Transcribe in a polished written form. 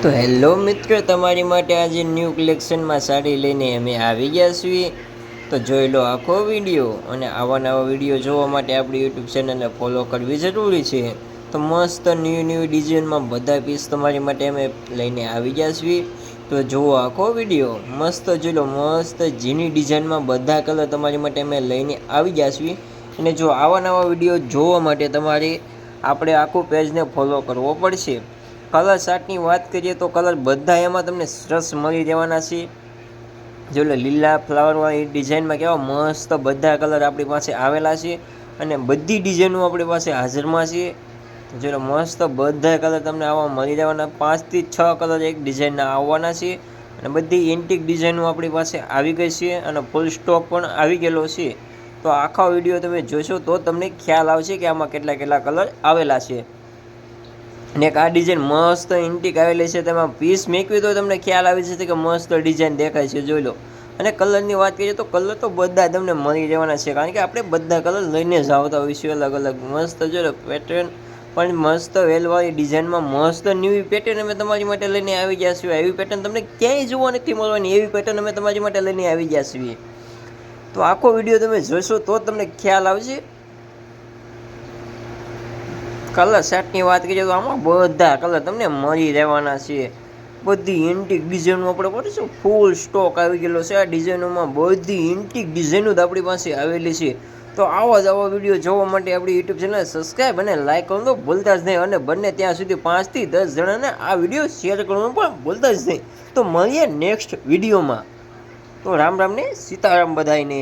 તો હેલો મિત્રો, તમારી માટે આજે ન્યૂ કલેક્શનમાં સાડી લઈને અમે આવી ગયા છીએ. તો જોઈ લો આખો વિડીયો, અને આવા નવા વિડીયો જોવા માટે આપણી યુટ્યુબ ચેનલને ફોલો કરવી જરૂરી છે. તો મસ્ત ન્યૂ ડિઝાઇનમાં બધા પીસ તમારી માટે અમે લઈને આવી ગયા છીએ. તો જુઓ આખો વિડીયો, મસ્ત જોઈ લો, મસ્ત ઝીણી ડિઝાઇનમાં બધા કલર તમારી માટે અમે લઈને આવી ગયા છીએ. અને જો આવા નવા વિડીયો જોવા માટે તમારે આપણે આખું પેજને ફોલો કરવો પડશે. કલર ચાર્ટની વાત કરીએ તો કલર બધા એમાં તમને સરસ મળી રહેવાના છે. જો લીલા ફ્લાવરવાળી ડિઝાઇનમાં કેવા મસ્ત બધા કલર આપણી પાસે આવેલા છે, અને બધી ડિઝાઇનો આપણી પાસે હાજરમાં છે. જો મસ્ત બધા કલર તમને આવા મળી રહેવાના, 5 થી 6 કલર એક ડિઝાઇનના આવવાના છે. અને બધી એન્ટિક ડિઝાઇનો આપણી પાસે આવી ગઈ છે, અને ફૂલ સ્ટોક પણ આવી ગયેલો છે. તો આખા વિડીયો તમે જોશો તો તમને ખ્યાલ આવશે કે આમાં કેટલા કેટલા કલર આવેલા છે. અને એક આ ડિઝાઇન મસ્ત એન્ટિક આવેલી છે, તેમાં પીસ મેકવી તો તમને ખ્યાલ આવી જશે કે મસ્ત ડિઝાઇન દેખાય છે. જોઈ લો. અને કલરની વાત કરીએ તો કલર તો બધા તમને મળી રહેવાના છે, કારણ કે આપણે બધા કલર લઈને જ આવતા હોઈશું અલગ અલગ. મસ્ત જો પેટર્ન પણ મસ્ત વેલવાળી ડિઝાઇનમાં મસ્ત ન્યૂ પેટર્ન અમે તમારી માટે લઈને આવી ગયા છીએ. એવી પેટર્ન તમને ક્યાંય જોવા નથી મળવાની, એવી પેટર્ન અમે તમારી માટે લઈને આવી ગયા છીએ. તો આખો વિડીયો તમે જોશો તો તમને ખ્યાલ આવશે. કલર સેટની વાત કરીએ તો આમાં બધા કલર તમને મળી રહેવાના છે. બધી એન્ટિક ડિઝાઇનો આપણે કરીશું, ફૂલ સ્ટોક આવી ગયેલો છે. આ ડિઝાઇનોમાં બધી એન્ટિક ડિઝાઇનો જ આપણી પાસે આવેલી છે. તો આવા જ આવા વિડીયો જોવા માટે આપણી યુટ્યુબ ચેનલ સબસ્ક્રાઈબ અને લાઈક કરવાનું તો ભૂલતા જ નહીં. અને બંને ત્યાં સુધી 5 થી 10 જણાને આ વિડીયો શેર કરવાનું પણ ભૂલતા જ નહીં. તો મળીએ નેક્સ્ટ વિડીયોમાં. તો રામ રામ ને સીતારામ બધાને.